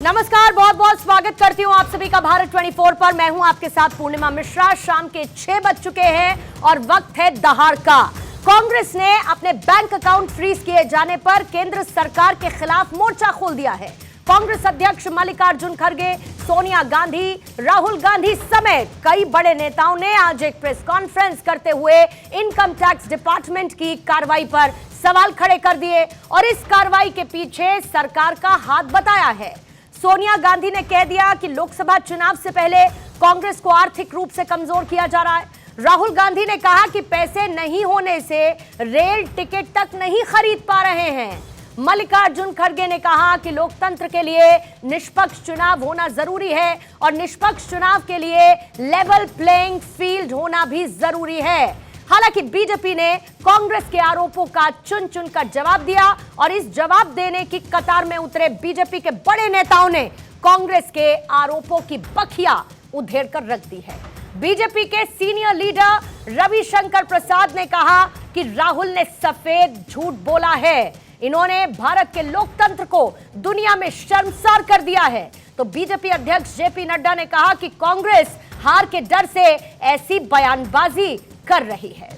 नमस्कार, बहुत बहुत स्वागत करती हूं आप सभी का भारत 24 पर। मैं हूं आपके साथ पूर्णिमा मिश्रा। शाम के 6 बज चुके हैं और वक्त है दहाड़ का। कांग्रेस ने अपने बैंक अकाउंट फ्रीज किए जाने पर केंद्र सरकार के खिलाफ मोर्चा खोल दिया है। कांग्रेस अध्यक्ष मल्लिकार्जुन खड़गे, सोनिया गांधी, राहुल गांधी समेत कई बड़े नेताओं ने आज एक प्रेस कॉन्फ्रेंस करते हुए इनकम टैक्स डिपार्टमेंट की कार्रवाई पर सवाल खड़े कर दिए और इस कार्रवाई के पीछे सरकार का हाथ बताया है। सोनिया गांधी ने कह दिया कि लोकसभा चुनाव से पहले कांग्रेस को आर्थिक रूप से कमजोर किया जा रहा है। राहुल गांधी ने कहा कि पैसे नहीं होने से रेल टिकट तक नहीं खरीद पा रहे हैं। मल्लिकार्जुन खड़गे ने कहा कि लोकतंत्र के लिए निष्पक्ष चुनाव होना जरूरी है और निष्पक्ष चुनाव के लिए लेवल प्लेइंग फील्ड होना भी जरूरी है। हालांकि बीजेपी ने कांग्रेस के आरोपों का चुन चुन कर जवाब दिया और इस जवाब देने की कतार में उतरे बीजेपी के बड़े नेताओं ने कांग्रेस के आरोपों की बखिया उधेड़ कर रख दी है। बीजेपी के सीनियर लीडर रविशंकर प्रसाद ने कहा कि राहुल ने सफेद झूठ बोला है। इन्होंने भारत के लोकतंत्र को दुनिया में शर्मसार कर दिया है। तो बीजेपी अध्यक्ष जेपी नड्डा ने कहा कि कांग्रेस हार के डर से ऐसी बयानबाजी कर रही है।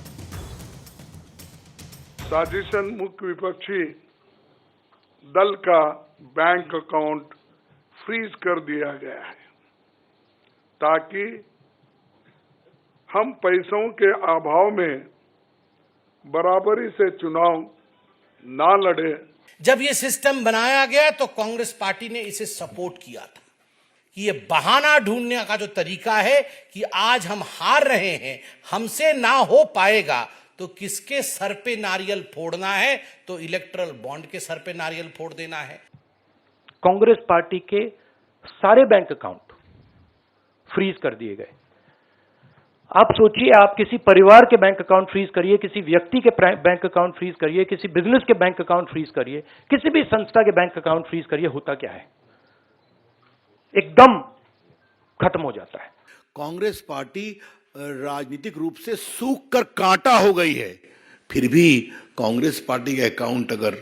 साजिशन मुख्य विपक्षी दल का बैंक अकाउंट फ्रीज कर दिया गया है ताकि हम पैसों के अभाव में बराबरी से चुनाव ना लड़े। जब ये सिस्टम बनाया गया तो कांग्रेस पार्टी ने इसे सपोर्ट किया था कि ये बहाना ढूंढने का जो तरीका है कि आज हम हार रहे हैं, हमसे ना हो पाएगा, तो किसके सर पे नारियल फोड़ना है? तो इलेक्टरल बॉन्ड के सर पे नारियल फोड़ देना है। कांग्रेस पार्टी के सारे बैंक अकाउंट फ्रीज कर दिए गए। आप सोचिए, आप किसी परिवार के बैंक अकाउंट फ्रीज करिए, किसी व्यक्ति के बैंक अकाउंट फ्रीज करिए, किसी बिजनेस के बैंक अकाउंट फ्रीज करिए, किसी भी संस्था के बैंक अकाउंट फ्रीज करिए, होता क्या है? एकदम खत्म हो जाता है। कांग्रेस पार्टी राजनीतिक रूप से सूख कर कांटा हो गई है। फिर भी कांग्रेस पार्टी का अकाउंट अगर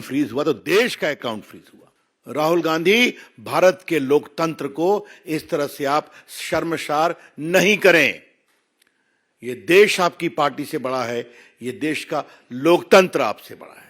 फ्रीज हुआ तो देश का अकाउंट फ्रीज हुआ। राहुल गांधी, भारत के लोकतंत्र को इस तरह से आप शर्मसार नहीं करें। ये देश आपकी पार्टी से बड़ा है, ये देश का लोकतंत्र आपसे बड़ा है।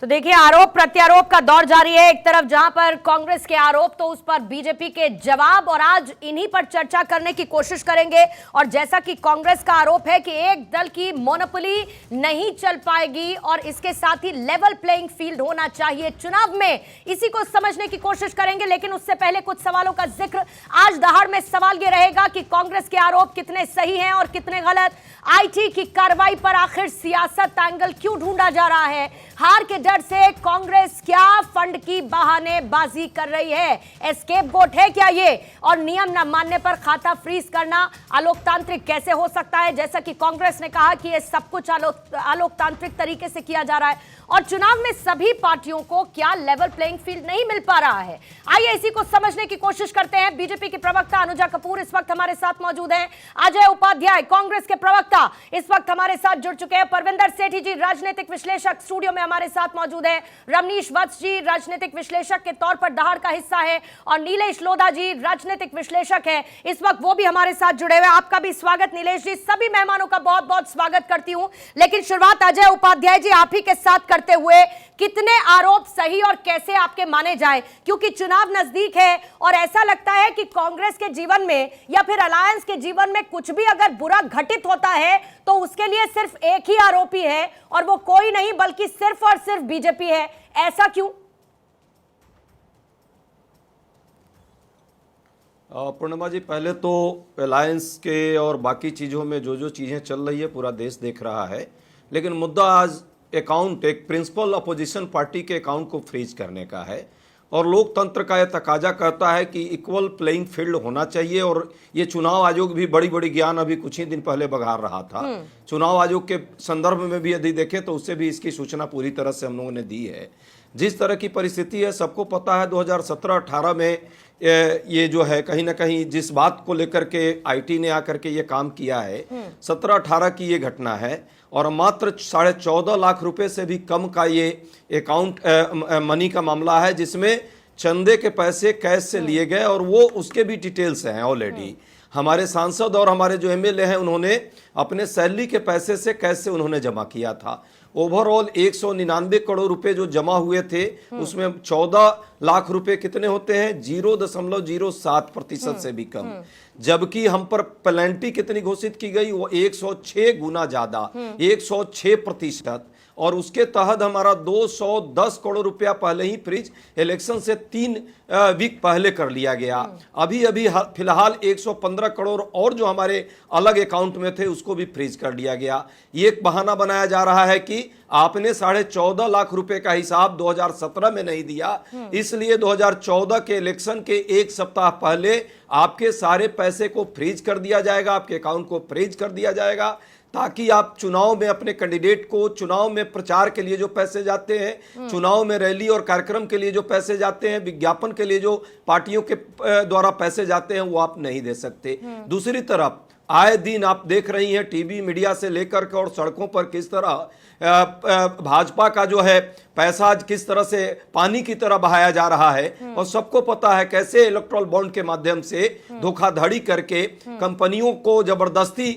तो देखिए, आरोप प्रत्यारोप का दौर जारी है। एक तरफ जहां पर कांग्रेस के आरोप तो उस पर बीजेपी के जवाब, और आज इन्हीं पर चर्चा करने की कोशिश करेंगे। और जैसा कि कांग्रेस का आरोप है कि एक दल की मोनोपोली नहीं चल पाएगी और इसके साथ ही लेवल प्लेइंग फील्ड होना चाहिए चुनाव में, इसी को समझने की कोशिश करेंगे। लेकिन उससे पहले कुछ सवालों का जिक्र। आज दहाड़ में सवाल यह रहेगा कि कांग्रेस के आरोप कितने सही हैं और कितने गलत। आईटी की कार्रवाई पर आखिर सियासत एंगल क्यों ढूंढा जा रहा है? हार के डर से कांग्रेस क्या फंड की बहानेबाजी कर रही है? एस्केप गोट है क्या ये? और नियम न मानने पर खाता फ्रीज करना अलोकतांत्रिक कैसे हो सकता है? जैसा कि कांग्रेस ने कहा कि ये सब कुछ अलोकतांत्रिक तरीके से किया जा रहा है और चुनाव में सभी पार्टियों को क्या लेवल प्लेइंग फील्ड नहीं मिल पा रहा है? आइए इसी को समझने की कोशिश करते हैं। बीजेपी की प्रवक्ता अनुजा कपूर इस वक्त हमारे साथ मौजूद हैं। अजय उपाध्याय, कांग्रेस के प्रवक्ता, इस वक्त हमारे साथ जुड़ चुके हैं। परविंदर सेठी जी, राजनीतिक विश्लेषक, स्टूडियो में हमारे साथ मौजूद है। रमनीश वत्स जी, राजनीतिक विश्लेषक के तौर पर दहाड़ का हिस्सा है, और नीलेश लोधा जी, राजनीतिक विश्लेषक है, इस वक्त वो भी हमारे साथ जुड़े हुए। आपका भी स्वागत नीलेश जी। सभी मेहमानों का बहुत बहुत स्वागत करती हूं। लेकिन शुरुआत अजय उपाध्याय जी आप ही के साथ करते हुए, कितने आरोप सही और कैसे आपके माने जाएं? क्योंकि चुनाव नजदीक है और ऐसा लगता है कि कांग्रेस के जीवन में या फिर अलायंस के जीवन में कुछ भी अगर बुरा घटित होता है तो उसके लिए सिर्फ एक ही आरोपी है और वो कोई नहीं बल्कि सिर्फ और सिर्फ बीजेपी है। ऐसा क्यों? पूर्णिमा जी, पहले तो अलायंस के और बाकी चीज़ों में जो जो चीज़ें चल रही है पूरा देश देख रहा है, लेकिन मुद्दा आज अकाउंट, एक प्रिंसिपल अपोजिशन पार्टी के अकाउंट को फ्रीज करने का है। और लोकतंत्र का यह तकाजा करता है कि इक्वल प्लेइंग फील्ड होना चाहिए। और ये चुनाव आयोग भी बड़ी बड़ी ज्ञान अभी कुछ ही दिन पहले बघार रहा था। चुनाव आयोग के संदर्भ में भी यदि देखें तो उससे भी इसकी सूचना पूरी तरह से हम लोगों ने दी है। जिस तरह की परिस्थिति है सबको पता है। 2017-18 में ये जो है कहीं ना कहीं जिस बात को लेकर के आईटी ने आकर के ये काम किया है, 17-18 की ये घटना है और मात्र 14.5 लाख रुपए से भी कम का ये अकाउंट मनी का मामला है, जिसमें चंदे के पैसे कैश से लिए गए और वो उसके भी डिटेल्स हैं ऑलरेडी। हमारे सांसद और हमारे जो एमएलए हैं उन्होंने अपने सैलरी के पैसे से कैश से उन्होंने जमा किया था। ओवरऑल 199 करोड़ रुपए जो जमा हुए थे उसमें 14 लाख रुपए कितने होते हैं, 0.07% से भी कम। जबकि हम पर पेनल्टी कितनी घोषित की गई, वो 106 गुना ज्यादा, 106%। और उसके तहत हमारा 210 करोड़ रुपया पहले ही फ्रीज इलेक्शन से 3 वीक पहले कर लिया गया। अभी अभी फिलहाल 115 करोड़ और जो हमारे अलग अकाउंट में थे उसको भी फ्रीज कर दिया गया। ये एक बहाना बनाया जा रहा है कि आपने 14.5 लाख रुपए का हिसाब 2017 में नहीं दिया, इसलिए 2014 के इलेक्शन के एक सप्ताह पहले आपके सारे पैसे को फ्रीज कर दिया जाएगा, आपके अकाउंट को फ्रीज कर दिया जाएगा, ताकि आप चुनाव में अपने कैंडिडेट को, चुनाव में प्रचार के लिए जो पैसे जाते हैं, चुनाव में रैली और कार्यक्रम के लिए जो पैसे जाते हैं, विज्ञापन के लिए जो पार्टियों के द्वारा पैसे जाते हैं, वो आप नहीं दे सकते। दूसरी तरफ आए दिन आप देख रही हैं टीवी मीडिया से लेकर के और सड़कों पर किस तरह भाजपा का जो है पैसा आज किस तरह से पानी की तरह बहाया जा रहा है। और सबको पता है कैसे इलेक्ट्रल बॉन्ड के माध्यम से धोखाधड़ी करके कंपनियों को जबरदस्ती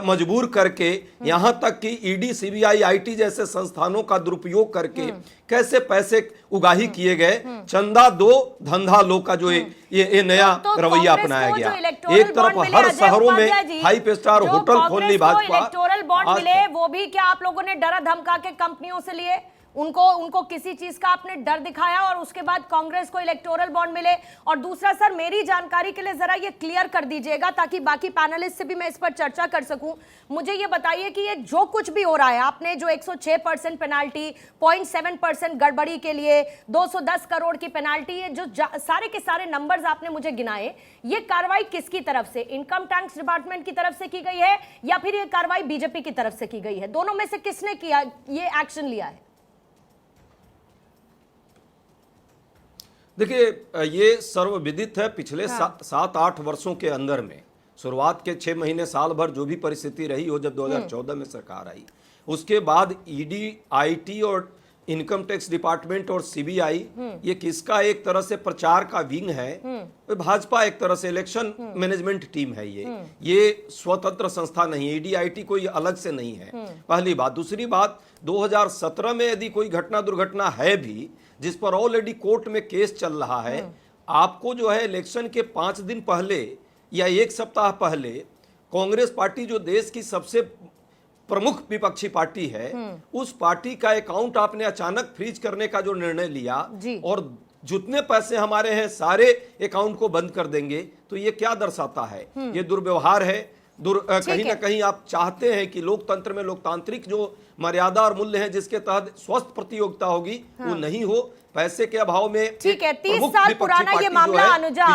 मजबूर करके, यहां तक कि ईडी, सीबीआई, आईटी जैसे संस्थानों का दुरुपयोग करके कैसे पैसे उगाही किए गए। चंदा दो धंधा लो का जो ये नया रवैया अपनाया गया। एक तरफ हर शहरों में 5 स्टार होटल खोल ली भाजपा। इलेक्टोरल बॉन्ड मिले वो भी क्या आप लोगों ने डरा धमका के कंपनियों से लिए? उनको किसी चीज का आपने डर दिखाया और उसके बाद कांग्रेस को इलेक्टोरल बॉन्ड मिले? और दूसरा सर, मेरी जानकारी के लिए जरा ये क्लियर कर दीजिएगा ताकि बाकी पैनलिस्ट से भी मैं इस पर चर्चा कर सकूं। मुझे ये बताइए कि ये जो कुछ भी हो रहा है, आपने जो 106% पेनाल्टी, 0.7% गड़बड़ी के लिए 210 करोड़ की पेनाल्टी, ये जो सारे के सारे नंबर्स आपने मुझे गिनाए, ये कार्रवाई किसकी तरफ से, इनकम टैक्स डिपार्टमेंट की तरफ से की गई है या फिर ये कार्रवाई बीजेपी की तरफ से की गई है? दोनों में से किसने किया ये एक्शन लिया है? देखिए, ये सर्वविदित है। पिछले 7-8 वर्षों के अंदर में, शुरुआत के 6 महीने साल भर जो भी परिस्थिति रही हो, जब 2014 में सरकार आई, उसके बाद ईडी, आईटी और इनकम टैक्स डिपार्टमेंट और सीबीआई, ये किसका एक तरह से प्रचार का विंग है? भाजपा एक तरह से इलेक्शन मैनेजमेंट टीम है। ये स्वतंत्र संस्था नहीं है, ईडी, आईटी कोई अलग से नहीं है, पहली बात। दूसरी बात, 2017 में यदि कोई घटना दुर्घटना है भी जिस पर ऑलरेडी कोर्ट में केस चल रहा है, आपको जो है इलेक्शन के 5 दिन पहले या 1 सप्ताह पहले कांग्रेस पार्टी जो देश की सबसे प्रमुख विपक्षी पार्टी है, उस पार्टी का अकाउंट आपने अचानक फ्रीज करने का जो निर्णय लिया और जितने पैसे हमारे हैं सारे अकाउंट को बंद कर देंगे, तो ये क्या दर्शाता है? ये दुर्व्यवहार है। कहीं ना कहीं आप चाहते हैं कि लोकतंत्र में लोकतांत्रिक जो मर्यादा और मूल्य हैं जिसके तहत स्वस्थ प्रतियोगिता होगी, वो नहीं हो। पैसे के अभाव में, ठीक है, 30 साल पुराना ये मामला अनुजा,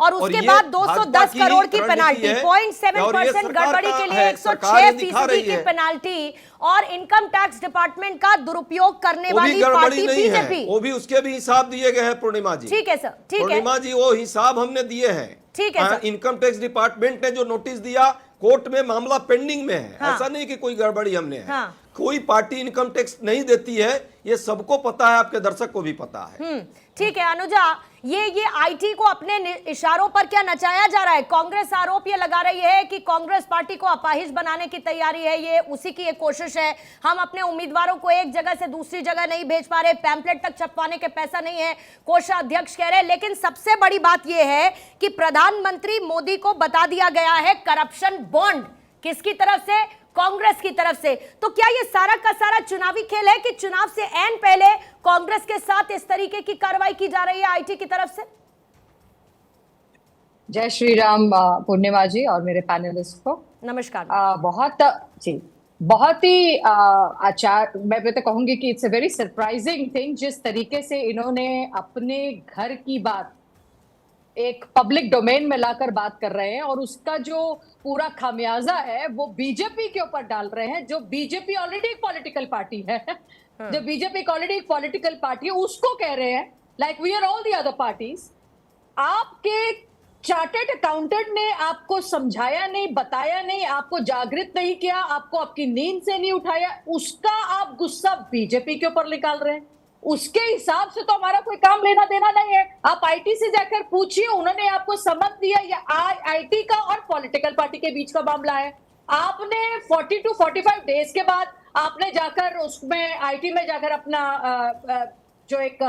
और उसके बाद 210 करोड़ की पेनाल्टी, 0.7% गड़बड़ी के लिए 106% की पेनाल्टी, और इनकम टैक्स डिपार्टमेंट का दुरुपयोग करने वाली पार्टी बीजेपी, वो भी उसके भी हिसाब दिए गए हैं पूर्णिमा जी। ठीक है सर, ठीक है पूर्णिमा जी, वो हिसाब हमने दिए हैं। ठीक है सर। इनकम टैक्स डिपार्टमेंट ने जो नोटिस दिया, कोर्ट में मामला पेंडिंग में है। ऐसा नहीं कि कोई गड़बड़ी हमने है। कोई पार्टी इनकम टैक्स नहीं देती है, ये सबको पता है, आपके दर्शक को भी पता है। ठीक है अनुजा, ये आईटी को अपने इशारों पर क्या नचाया जा रहा है? कांग्रेस आरोप ये लगा रही है कि कांग्रेस पार्टी को अपाहिज बनाने की तैयारी है, ये उसी की एक कोशिश है। हम अपने उम्मीदवारों को एक जगह से दूसरी जगह नहीं भेज पा रहे, पैम्पलेट तक छपवाने के पैसा नहीं है, कोषाध्यक्ष कह रहे हैं। लेकिन सबसे बड़ी बात यह है कि प्रधानमंत्री मोदी को बता दिया गया है करप्शन बॉन्ड किसकी तरफ से? कांग्रेस की तरफ से। तो क्या ये सारा का सारा चुनावी खेल है कि चुनाव से ऐन पहले कांग्रेस के साथ इस तरीके की कार्रवाई की जा रही है आईटी की तरफ से? जय श्री राम पूर्णिमा जी और मेरे पैनलिस्ट को नमस्कार। बहुत ही मैं तो कहूंगी कि it's a very surprising thing जिस तरीके से इन्होंने अपने घर की बात एक पब्लिक डोमेन में लाकर बात कर रहे हैं और उसका जो पूरा खामियाजा है वो बीजेपी के ऊपर डाल रहे हैं, जो बीजेपी ऑलरेडी एक पॉलिटिकल पार्टी है। जो बीजेपी ऑलरेडी एक पॉलिटिकल पार्टी है, उसको कह रहे हैं like we are all the other parties. आपके चार्टर्ड अकाउंटेंट ने आपको समझाया नहीं, बताया नहीं, आपको जागृत नहीं किया, आपको आपकी नींद से नहीं उठाया, उसका आप गुस्सा बीजेपी के ऊपर निकाल रहे हैं। उसके हिसाब से तो हमारा कोई काम लेना देना नहीं है। आप आईटी से जाकर पूछिए, उन्होंने आपको समन दिया, या आईटी का और पॉलिटिकल पार्टी के बीच का मामला है। आपने 40 to 45 डेज के बाद आपने जाकर उसमें आईटी में जाकर अपना जो एक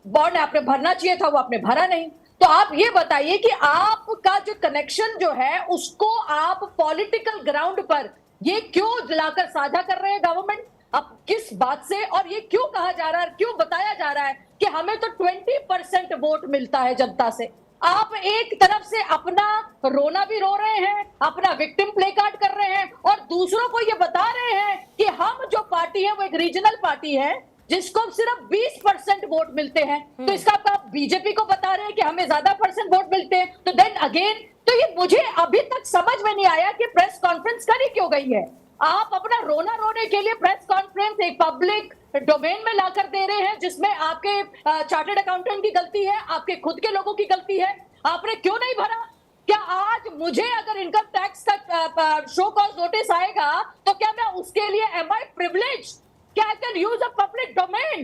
बॉन्ड आपने भरना चाहिए था वो आपने भरा नहीं। तो आप ये बताइए कि आपका जो कनेक्शन जो है उसको आप पॉलिटिकल ग्राउंड पर ये क्यों लाकर साझा कर रहे हैं गवर्नमेंट? अब किस बात से, और ये क्यों कहा जा रहा है, क्यों बताया जा रहा है कि हमें तो 20% वोट मिलता है जनता से? आप एक तरफ से अपना रोना भी रो रहे हैं, अपना विक्टिम प्ले कार्ड कर रहे हैं, और दूसरों को ये बता रहे हैं कि हम जो पार्टी है वो एक रीजनल पार्टी है जिसको सिर्फ 20% वोट मिलते हैं। तो इसका आप बीजेपी को बता रहे हैं कि हमें ज्यादा परसेंट वोट मिलते हैं। तो देन अगेन, तो ये मुझे अभी तक समझ में नहीं आया कि प्रेस कॉन्फ्रेंस करी क्यों गई है। आप अपना रोना रोने के लिए प्रेस कॉन्फ्रेंस एक पब्लिक डोमेन में लाकर दे रहे हैं, जिसमें आपके चार्टर्ड अकाउंटेंट की गलती है, आपके खुद के लोगों की गलती है। आपने क्यों नहीं भरा? क्या आज मुझे अगर इनकम टैक्स का शो कॉज नोटिस आएगा तो क्या मैं उसके लिए एम आई प्रिविलेज? क्या I can use a public domain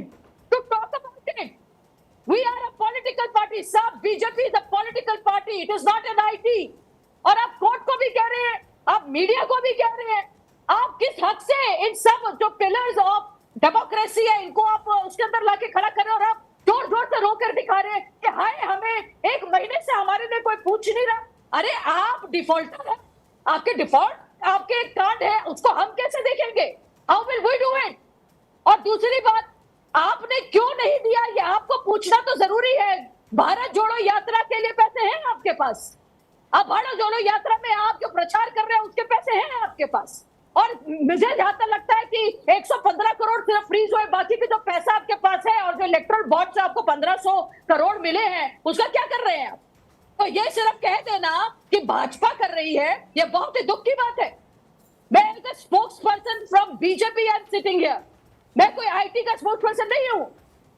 to talk about it? We are a political party. सब BJP is a political party. It is not an IT. और आप कोर्ट को भी कह रहे हैं, आप मीडिया को भी कह रहे हैं, आप किस हक से इन सब जो पिलर्स ऑफ डेमोक्रेसी है इनको आप उसके अंदर लाके खड़ा कर रहे हैं, और आप जोर जोर से रोकर दिखा रहे हैं कि हाय हमें एक महीने से हमारे लिए कोई पूछ नहीं रहा। अरे आप डिफॉल्टर है, आपके डिफॉल्ट आपके कांड है, उसको हम कैसे देखेंगे? How will we do it? और दूसरी बात, आपने क्यों नहीं दिया ये आपको पूछना तो जरूरी है। भारत जोड़ो यात्रा के लिए पैसे हैं आपके पास? आप भारत जोड़ो यात्रा में आप जो प्रचार कर रहे हैं उसके पैसे हैं आपके पास? और मुझे जहां तक लगता है कि 115 करोड़ सिर्फ फ्रीज हुए, बाकी के जो पैसा आपके पास है और जो इलेक्ट्रल बॉन्ड से आपको 1500 करोड़ मिले हैं उसका क्या कर रहे हैं आप? तो ये सिर्फ कह देना कि भाजपा कर रही है, ये बहुत ही दुख की बात है। मैं एक spokes person from BJP I am sitting here. मैं कोई आईटी का स्पोक्स पर्सन नहीं हूं,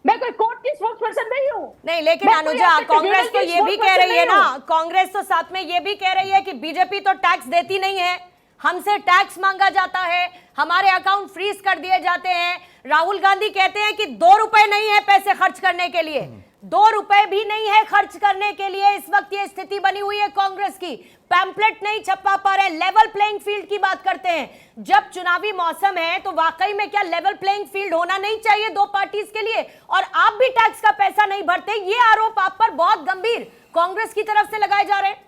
मैं कोई कोर्ट की स्पोक्स पर्सन नहीं हूं। नहीं, लेकिन अनुजा, कांग्रेस तो ये भी कह रही है ना, कांग्रेस तो साथ में ये भी कह रही है कि बीजेपी तो टैक्स देती नहीं है, हमसे टैक्स मांगा जाता है, हमारे अकाउंट फ्रीज कर दिए जाते हैं। राहुल गांधी कहते हैं कि 2 रुपए नहीं है पैसे खर्च करने के लिए, 2 रुपए भी नहीं है खर्च करने के लिए। इस वक्त ये स्थिति बनी हुई है कांग्रेस की, पैम्पलेट नहीं छपा पा रहे, लेवल प्लेइंग फील्ड की बात करते हैं। जब चुनावी मौसम है तो वाकई में क्या लेवल प्लेइंग फील्ड होना नहीं चाहिए दो पार्टीज के लिए? और आप भी टैक्स का पैसा नहीं भरते, ये आरोप आप पर बहुत गंभीर कांग्रेस की तरफ से लगाए जा रहे हैं।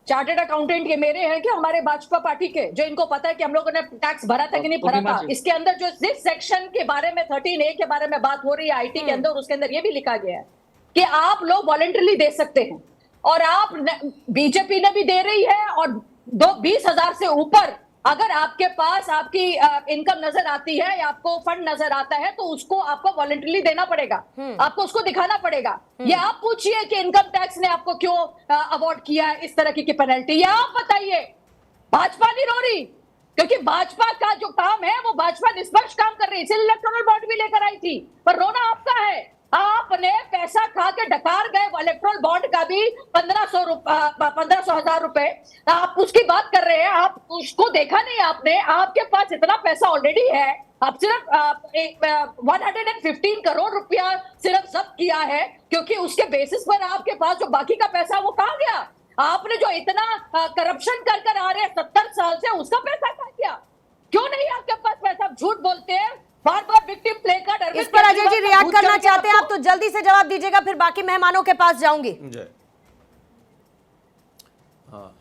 चार्टर्ड अकाउंटेंट ये मेरे हैं कि हमारे भाजपा पार्टी के, जो इनको पता है कि हम लोगों ने टैक्स भरा था कि नहीं भरा था। इसके अंदर जो जिस सेक्शन के बारे में 13A के बारे में बात हो रही है आईटी के अंदर, उसके अंदर ये भी लिखा गया है कि आप लोग वॉलंटरली दे सकते हैं, और आप बीजेपी ने भी दे रही है। और 20,000 से ऊपर अगर आपके पास आपकी इनकम नजर आती है या आपको फंड नजर आता है तो उसको आपको वॉलंटरली देना पड़ेगा, आपको उसको दिखाना पड़ेगा। ये आप पूछिए कि इनकम टैक्स ने आपको क्यों अवॉर्ड किया है इस तरह की पेनल्टी, ये आप बताइए। भाजपा नहीं रो रही, क्योंकि भाजपा का जो काम है वो भाजपा निष्पक्ष काम कर रही है, इसलिए इलेक्टोरल बॉन्ड भी लेकर आई थी। पर रोना आपका है, आपने पैसा खा के डकार गए इलेक्टोरल बॉन्ड का भी 1500 रुपए, आप उसकी बात कर रहे हैं। आप उसको देखा नहीं आपने, आपके पास इतना पैसा ऑलरेडी है, आप सिर्फ 115 करोड़ रुपया सिर्फ जब्त किया है, क्योंकि उसके बेसिस पर आपके पास जो बाकी का पैसा वो कहाँ गया? आपने जो इतना करप्शन कर आ रहे हैं 70 साल से, उसका पैसा कहाँ गया? क्यों नहीं आपके पास पैसा? झूठ बोलते हैं बार बार, विक्टिम प्ले कार्ड। इस पर अजय जी रिएक्ट करना चाहते हैं आप तो जल्दी से जवाब दीजिएगा, फिर बाकी मेहमानों के पास जाऊंगी। हाँ,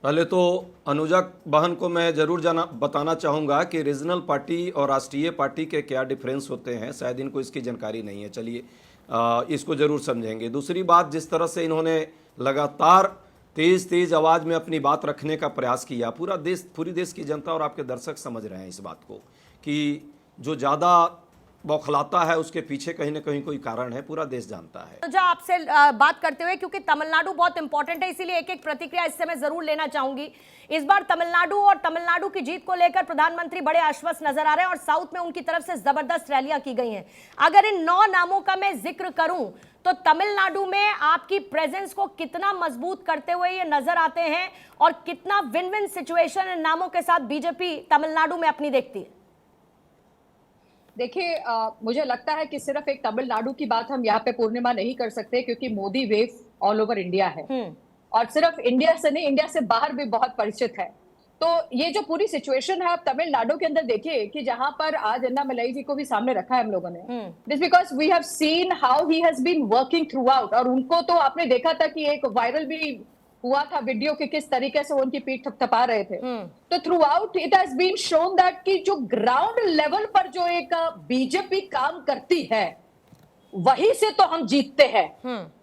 पहले तो अनुजा बहन को मैं जरूर बताना चाहूँगा कि रीजनल पार्टी और राष्ट्रीय पार्टी के क्या डिफरेंस होते हैं, शायद इनको इसकी जानकारी नहीं है। चलिए इसको जरूर समझेंगे। दूसरी बात, जिस तरह से इन्होंने लगातार तेज आवाज़ में अपनी बात रखने का प्रयास किया, पूरी देश की जनता और आपके दर्शक समझ रहे हैं इस बात को कि जो ज़्यादा बौखलाता है उसके पीछे कहीं ना कहीं कोई कारण है, पूरा देश जानता है। तो जो आपसे बात करते हुए, क्योंकि तमिलनाडु बहुत इंपॉर्टेंट है, इसीलिए एक एक प्रतिक्रिया इससे मैं जरूर लेना चाहूंगी। इस बार तमिलनाडु की जीत को लेकर प्रधानमंत्री बड़े आश्वस्त नजर आ रहे हैं और साउथ में उनकी तरफ से जबरदस्त रैलियां की गई हैं। अगर इन 9 नामों का मैं जिक्र करूं तो तमिलनाडु में आपकी प्रेजेंस को कितना मजबूत करते हुए ये नजर आते हैं और कितना विन विन सिचुएशन इन नामों के साथ बीजेपी तमिलनाडु में अपनी देखती है। देखिए मुझे लगता है कि सिर्फ एक तमिलनाडु की बात हम यहाँ पे पूर्णिमा नहीं कर सकते, क्योंकि Modi wave all over India है और सिर्फ इंडिया से नहीं, इंडिया से बाहर भी बहुत परिचित है। तो ये जो पूरी सिचुएशन है आप तमिलनाडु के अंदर देखिए कि जहां पर आज अन्नामलाई जी को भी सामने रखा है हम लोगों ने, this because we have seen how he has been working throughout. और उनको तो आपने देखा था कि एक वायरल भी हुआ था वीडियो कि किस तरीके से वो उनकी पीठ थपथपा रहे थे। तो throughout it has been shown that कि जो ग्राउंड लेवल पर जो एक बीजेपी काम करती है वही से तो हम जीतते हैं।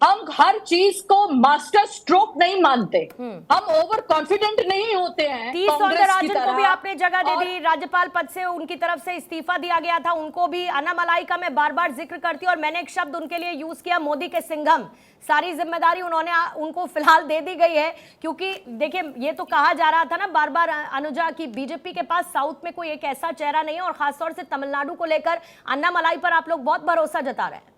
हम हर चीज को मास्टर स्ट्रोक नहीं मानते, हम ओवर कॉन्फिडेंट नहीं होते हैं। टी सौंदरराजन को भी आपने जगह दे दी, राज्यपाल पद से उनकी तरफ से इस्तीफा दिया गया था, उनको भी अन्नामलाई का मैं बार बार जिक्र करती हूं और मैंने एक शब्द उनके लिए यूज किया, मोदी के सिंघम। सारी जिम्मेदारी उनको फिलहाल दे दी गई है, क्योंकि देखिए ये तो कहा जा रहा था ना बार बार अनुजा की बीजेपी के पास साउथ में कोई एक ऐसा चेहरा नहीं है और खासतौर से तमिलनाडु को लेकर अन्नामलाई पर आप लोग बहुत भरोसा जता रहे हैं।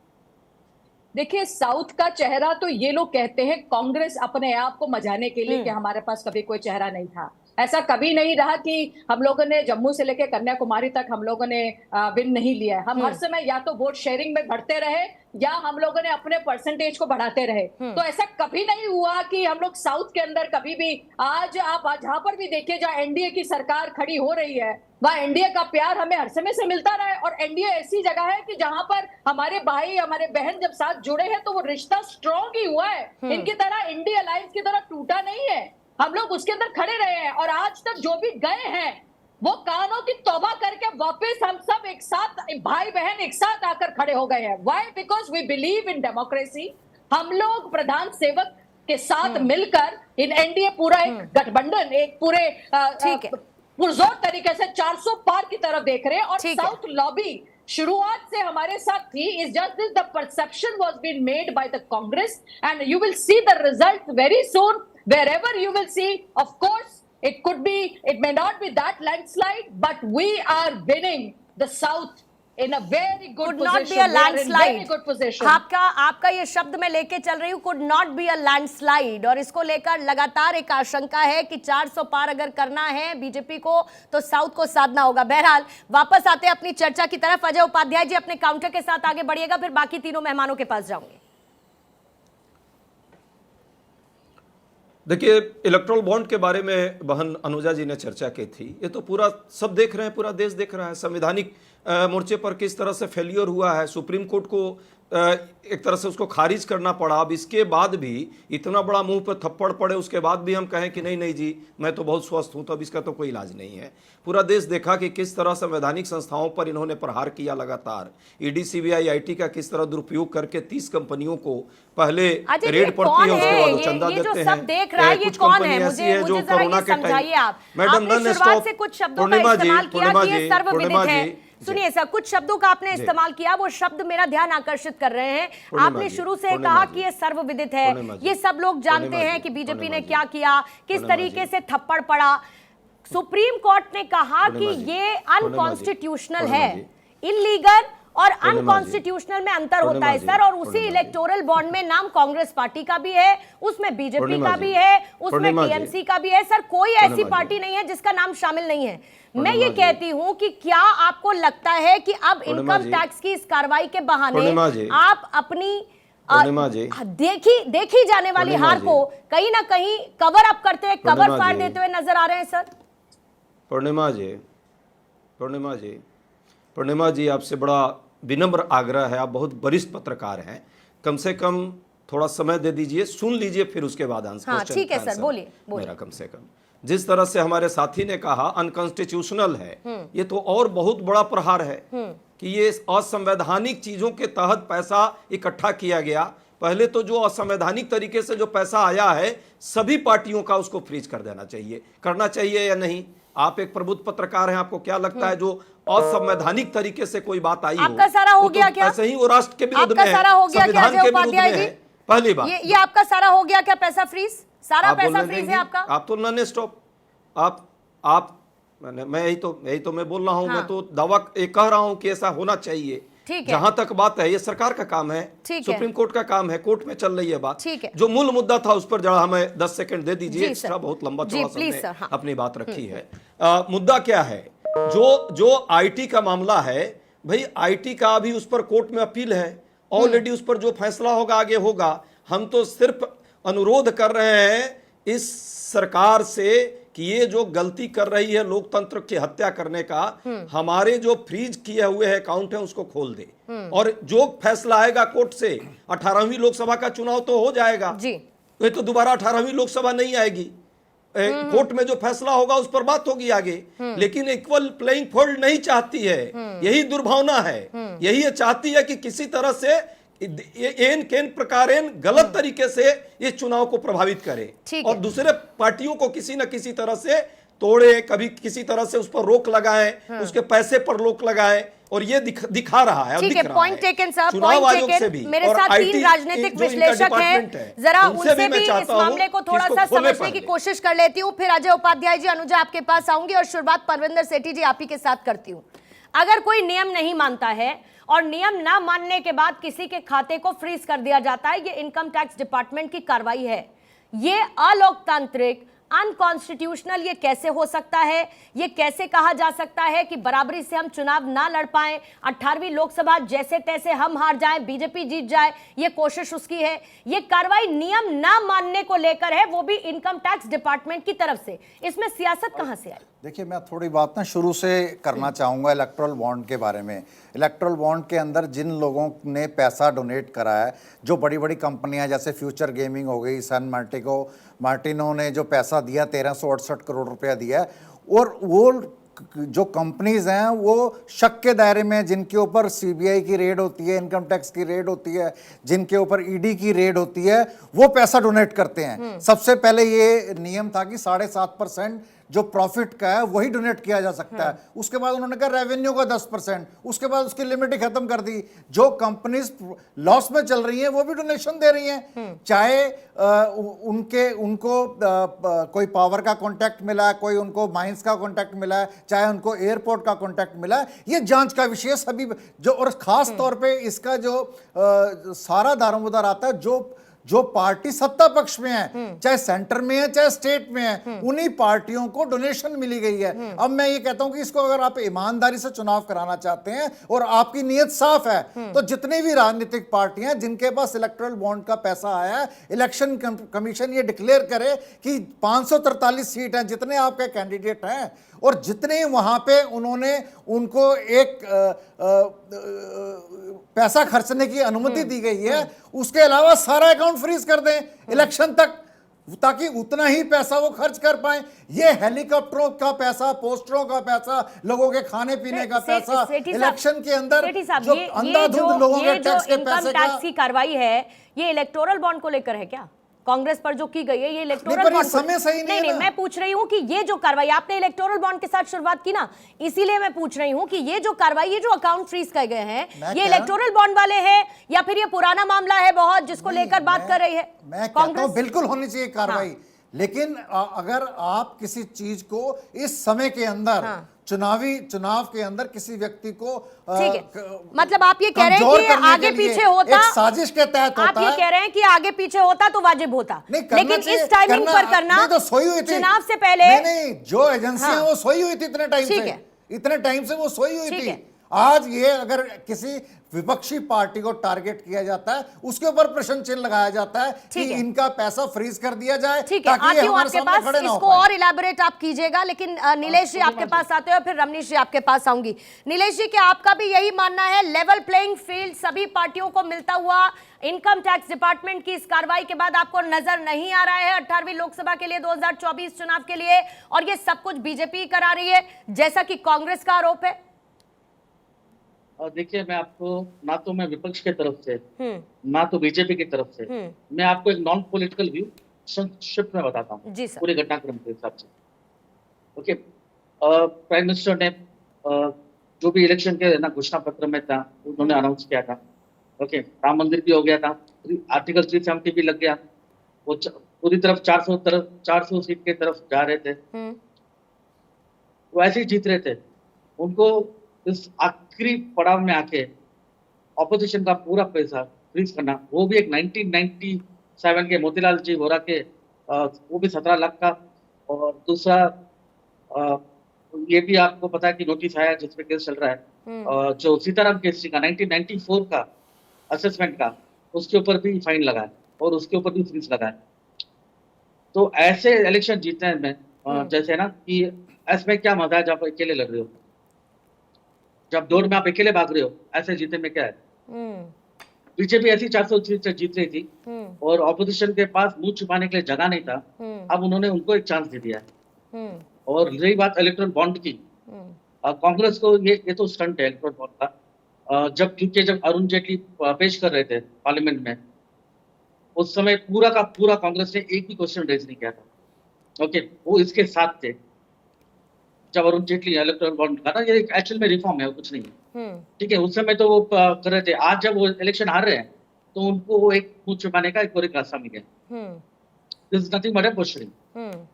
देखिए साउथ का चेहरा तो ये लोग कहते हैं कांग्रेस अपने आप को मजाने के लिए कि हमारे पास कभी कोई चेहरा नहीं था। ऐसा कभी नहीं रहा कि हम लोगों ने जम्मू से लेकर कन्याकुमारी तक हम लोगों ने विन नहीं लिया है। हम हर समय या तो वोट शेयरिंग में बढ़ते रहे या हम लोगों ने अपने परसेंटेज को बढ़ाते रहे। तो ऐसा कभी नहीं हुआ कि हम लोग साउथ के अंदर कभी भी, आज आप जहां पर भी देखिए जहां एनडीए की सरकार खड़ी हो रही है वहां एनडीए का प्यार हमें हर समय से मिलता रहा है। और एनडीए ऐसी जगह है कि जहां पर हमारे भाई हमारे बहन जब साथ जुड़े हैं तो वो रिश्ता स्ट्रॉन्ग ही हुआ है। इनकी तरह इंडिया अलायंस की तरह टूटा नहीं है, हम लोग उसके अंदर खड़े रहे हैं और आज तक जो भी गए हैं वो कानों की तौबा करके वापस हम सब एक साथ भाई बहन एक साथ आकर खड़े हो गए हैं। Why? Because we believe in democracy. हम लोग प्रधान सेवक के साथ मिलकर इन एनडीए पूरा एक गठबंधन, एक पूरे पुरजोर तरीके से 400 पार की तरफ देख रहे हैं। और साउथ लॉबी शुरुआत से हमारे साथ थी। Is just the perception was been made by the Congress and you will see the result very soon. Wherever you will see, of course, it may not be that landslide, but we are winning the South in a very good could position. not be a landslide. Very good position. आपका ये शब्द मैं लेके चल रही हूँ, could not be a landslide, और इसको लेकर लगातार एक आशंका है कि 400 पार अगर करना है बीजेपी को तो साउथ को साधना होगा। बहरहाल वापस आते हैं अपनी चर्चा की तरफ। अजय उपाध्याय जी अपने काउंटर के साथ आगे बढ़िएगा, फिर बाकी तीनों मेहमानों के पास जाऊंगे। देखिए इलेक्ट्रोल बॉन्ड के बारे में बहन अनुजा जी ने चर्चा की थी। ये तो पूरा सब देख रहे हैं, पूरा देश देख रहा है संवैधानिक मोर्चे पर किस तरह से फेलियर हुआ है। सुप्रीम कोर्ट को एक तरह से उसको खारिज करना पड़ा। अब इसके बाद भी इतना बड़ा मुंह पर थप्पड़ पड़े, उसके बाद भी हम कहें कि नहीं नहीं जी मैं तो बहुत स्वस्थ हूं, तो अब इसका तो कोई इलाज नहीं है। पूरा देश देखा कि किस तरह संवैधानिक संस्थाओं पर इन्होंने प्रहार किया लगातार। ईडी सीबीआई आईटी का किस तरह दुरुपयोग करके 30 कंपनियों को पहले रेड पड़ती है, उसके बाद वो चंदा देते हैं। कुछ कंपनी ऐसी है जो कोरोना के टाइम, मैडम नन स्टॉप, पूर्णिमा जी सुनिए सर, कुछ शब्दों का आपने इस्तेमाल किया, वो शब्द मेरा ध्यान आकर्षित कर रहे हैं। आपने शुरू से कहा कि ये सर्वविदित है, ये सब लोग जानते हैं कि बीजेपी ने क्या किया, किस तरीके से थप्पड़ पड़ा। सुप्रीम कोर्ट ने कहा कि ये अनकॉन्स्टिट्यूशनल है, इलीगल और अनकॉन्स्टिट्यूशनल में अंतर होता है सर। और उसी इलेक्टोरल बॉन्ड में नाम कांग्रेस पार्टी का भी है, उसमें बीजेपी का भी है, उसमें टीएमसी का भी है। सर कोई ऐसी पार्टी नहीं है जिसका नाम शामिल नहीं है। मैं ये कहती हूं कि क्या आपको लगता है कि अब इनकम टैक्स की इस कार्रवाई के बहाने आप अपनी देखी जाने वाली हार को कहीं ना कहीं कवर अप करते हुए, कवर फाड़ देते हुए नजर आ रहे हैं सर? पूर्णिमा जी आपसे बड़ा विनम्र आग्रह है, आप बहुत वरिष्ठ पत्रकार हैं, कम से कम थोड़ा समय दे दीजिए, सुन लीजिए, फिर उसके बाद आंसर। हाँ, ठीक है सर, बोलिए। मेरा कम से कम जिस तरह से हमारे साथी ने कहा अनकॉन्स्टिट्यूशनल है, ये तो और बहुत बड़ा प्रहार है कि ये असंवैधानिक चीजों के तहत पैसा इकट्ठा किया गया। पहले तो जो असंवैधानिक तरीके से जो पैसा आया है सभी पार्टियों का उसको फ्रीज कर देना चाहिए, करना चाहिए या नहीं? आप एक प्रबुद्ध पत्रकार हैं, आपको क्या लगता है जो असंवैधानिक तरीके से कोई बात आई आपका सारा हो गया क्या? ऐसे ही वो राष्ट्र के विरुद्ध में है, संविधान के विरुद्ध में है। पहली बात ये आपका सारा हो गया क्या? पैसा फ्रीज, सारा पैसा फ्रीज है आपका? आप तो नॉन स्टॉप, आप मैं यही तो मैं बोल रहा हूं। मैं तो दावा कह रहा हूं कि ऐसा होना चाहिए। जहां तक बात है, ये सरकार का काम है, सुप्रीम कोर्ट का काम है, कोर्ट में चल रही है बात। जो मूल मुद्दा था उस पर जरा हमें 10 सेकंड दे दीजिए एक्स्ट्रा, बहुत लंबा चौड़ा समय अपनी बात रखी है। मुद्दा क्या है? जो आईटी का मामला है भाई आईटी का भी उस पर कोर्ट में अपील है, ऑलरेडी उस पर जो फैसला होगा आगे होगा। हम तो सिर्फ अनुरोध कर रहे हैं इस सरकार से कि ये जो गलती कर रही है लोकतंत्र की हत्या करने का, हमारे जो फ्रीज किए हुए हैं अकाउंट है उसको खोल दे, और जो फैसला आएगा कोर्ट से 18वीं लोकसभा का चुनाव तो हो जाएगा जी। ये तो दोबारा 18वीं लोकसभा नहीं आएगी। कोर्ट में जो फैसला होगा उस पर बात होगी आगे, लेकिन इक्वल प्लेइंग फील्ड नहीं चाहती है, यही दुर्भावना है। यही ये चाहती है कि किसी तरह से एन केन प्रकारेन गलत तरीके से इस चुनाव को प्रभावित करे और दूसरे पार्टियों को किसी न किसी तरह से तोड़े, कभी किसी तरह से उस पर रोक लगाए, उसके पैसे पर रोक लगाए, और ये दिखा रहा है। ठीक है, point taken sir, point taken. मेरे साथ तीन राजनीतिक विश्लेषक हैं, जरा उनसे भी इस मामले को थोड़ा सा समझने की कोशिश कर लेती हूँ। फिर अजय उपाध्याय जी, अनुजा आपके पास आऊंगी और शुरुआत परविंदर सेठी जी आप ही के साथ करती हूँ। अगर कोई नियम नहीं मानता है और नियम ना मानने के बाद किसी के खाते को फ्रीज कर दिया जाता है, ये इनकम टैक्स डिपार्टमेंट की कार्रवाई है। ये अलोकतांत्रिक, अनकॉन्स्टिट्यूशनल ये कैसे हो सकता है? ये कैसे कहा जा सकता है कि बराबरी से हम चुनाव ना लड़ पाए, 18वीं लोकसभा जैसे तैसे हम हार जाएं, बीजेपी जीत जाए, ये कोशिश उसकी है। ये कार्रवाई नियम ना मानने को लेकर है, वो भी इनकम टैक्स डिपार्टमेंट की तरफ से। इसमें सियासत कहां से आई? देखिए, मैं थोड़ी बात ना शुरू से करना चाहूँगा इलेक्टोरल बॉन्ड के बारे में। इलेक्टोरल बॉन्ड के अंदर जिन लोगों ने पैसा डोनेट करा है, जो बड़ी बड़ी कंपनियां जैसे फ्यूचर गेमिंग हो गई, सन मार्टिनो ने जो पैसा दिया 1368 करोड़ रुपया दिया है, और वो जो कंपनीज हैं वो शक के दायरे में, जिनके ऊपर सीबीआई की रेड होती है, इनकम टैक्स की रेड होती है, जिनके ऊपर ईडी की रेड होती है, वो पैसा डोनेट करते हैं। सबसे पहले ये नियम था कि 7.5% जो प्रॉफिट का है वही डोनेट किया जा सकता है। उसके बाद उन्होंने कहा रेवेन्यू का 10%, उसके बाद उसकी लिमिट ही खत्म कर दी। जो कंपनीज लॉस में चल रही हैं वो भी डोनेशन दे रही हैं, चाहे उनको कोई पावर का कॉन्ट्रैक्ट मिला है, कोई उनको माइंस का कॉन्ट्रैक्ट मिला है, चाहे उनको एयरपोर्ट का कॉन्ट्रैक्ट मिला है। ये जांच का विषय सभी जो, और खास तौर पे इसका जो सारा दारोमदार आता है जो पार्टी सत्ता पक्ष में है, चाहे सेंटर में है चाहे स्टेट में है, उन्हीं पार्टियों को डोनेशन मिली गई है। अब मैं ये कहता हूं कि इसको अगर आप ईमानदारी से चुनाव कराना चाहते हैं और आपकी नीयत साफ है, तो जितनी भी राजनीतिक पार्टियां जिनके पास इलेक्टोरल बॉन्ड का पैसा आया है, इलेक्शन कमीशन ये डिक्लेयर करे कि 543 सीट हैं, जितने आपके कैंडिडेट हैं और जितने वहां पे उन्होंने उनको एक पैसा खर्चने की अनुमति दी गई है, उसके अलावा सारा अकाउंट फ्रीज कर दें इलेक्शन तक, ताकि उतना ही पैसा वो खर्च कर पाए। ये हेलीकॉप्टरों का पैसा, पोस्टरों का पैसा, लोगों के खाने पीने का पैसा, इलेक्शन के अंदर जो अंधाधुंध लोगों के टैक्स के पैसे की कार्रवाई है, ये इलेक्टोरल बॉन्ड को लेकर है क्या? कांग्रेस पर जो की गई है ये इलेक्टोरल बॉन्ड समय सही नहीं, मैं पूछ रही हूं कि ये जो कार्रवाई आपने इलेक्टोरल बॉन्ड के साथ शुरुआत की ना, इसीलिए मैं पूछ रही हूं कि ये जो कार्रवाई, ये जो अकाउंट फ्रीज कर गए हैं, ये इलेक्टोरल बॉन्ड वाले हैं या फिर ये पुराना मामला है बहुत जिसको लेकर बात कर रही है कांग्रेस? बिल्कुल होनी चाहिए कार्रवाई, लेकिन अगर आप किसी चीज को इस समय के अंदर चुनाव के अंदर किसी व्यक्ति को ठीक है, मतलब आप ये कह रहे हैं कि आगे पीछे होता, एक साजिश के तहत होता, आप ये कह रहे हैं कि आगे पीछे होता तो वाजिब होता, लेकिन इस टाइमिंग पर करना तो सोई हुई थी चुनाव से पहले। नहीं, जो एजेंसियां वो सोई हुई थी इतने टाइम से वो सोई हुई थी। आज ये अगर किसी विपक्षी पार्टी को टारगेट किया जाता है, उसके ऊपर प्रश्न चिन्ह लगाया जाता है कि इनका पैसा फ्रीज कर दिया जाए, ताकि ये हमारे सामने खड़े ना हो इसको और इलैबोरेट आप कीजिएगा। लेकिन नीलेश जी आपके पास आते हो, फिर रमनीश जी आपके पास आऊंगी। नीलेश जी, क्या आपका भी यही मानना है लेवल प्लेइंग फील्ड सभी पार्टियों को मिलता हुआ इनकम टैक्स डिपार्टमेंट की इस कार्रवाई के बाद आपको नजर नहीं आ रहा है 18वीं लोकसभा के लिए, 2024 चुनाव के लिए, और ये सब कुछ बीजेपी करा रही है जैसा कि कांग्रेस का आरोप है? और देखिए, मैं आपको ना तो मैं विपक्ष की तरफ से ना तो बीजेपी की तरफ से, मैं आपको एक नॉन पॉलिटिकल व्यू संक्षिप्त में बताता हूँ पूरे घटनाक्रम के हिसाब से। ओके, प्राइम मिनिस्टर ने जो भी इलेक्शन के ना घोषणा पत्र में था उन्होंने अनाउंस किया था। ओके, राम मंदिर भी हो गया था, आर्टिकल 370 भी लग गया, वो पूरी तरफ 400 सीट की तरफ जा रहे थे, वो ऐसे ही जीत रहे थे। उनको इस आखिरी पड़ाव में आके ऑपोजिशन का पूरा पैसा फ्रीज करना, वो भी एक 1997 के मोतीलाल जी वोरा के वो भी 17 लाख का, और दूसरा ये भी आपको पता है कि नोटिस आया जिसपे केस चल रहा है जो सीताराम केसरी का 1994 का असेसमेंट का, उसके ऊपर भी फाइन लगा है और उसके ऊपर भी फीस लगा है। तो ऐसे इलेक्शन जीतने में जैसे ना कि ऐसे क्या मजा है जब आप अकेले लड़ रहे हो, जब दौड़ में आप अकेले भाग रहे हो, ऐसे जीतने में क्या है। बीजेपी ऐसी 400 सीट जीत रही थी और ऑपोजिशन के पास मुंह छुपाने के लिए जगह नहीं था। अब उन्होंने उनको एक चांस दे दिया है। और रही बात इलेक्ट्रल बॉन्ड की, कांग्रेस को ये तो स्टंट है इलेक्ट्रल बॉन्ड का। जब अरुण जेटली पेश कर रहे थे पार्लियामेंट में, उस समय पूरा का पूरा कांग्रेस ने एक भी क्वेश्चन रेज नहीं किया था। ओके, वो इसके साथ थे जब अरुण जेटली इलेक्ट्रल बॉन्ड का ना, ये एक्चुअल में रिफॉर्म है, कुछ नहीं है, ठीक है। उस समय तो वो कर रहे थे। आज जब वो इलेक्शन हार रहे हैं तो उनको वो एक मुंह छुपाने का एक और एक रास्ता मिल गया। This is nothing but a questioning.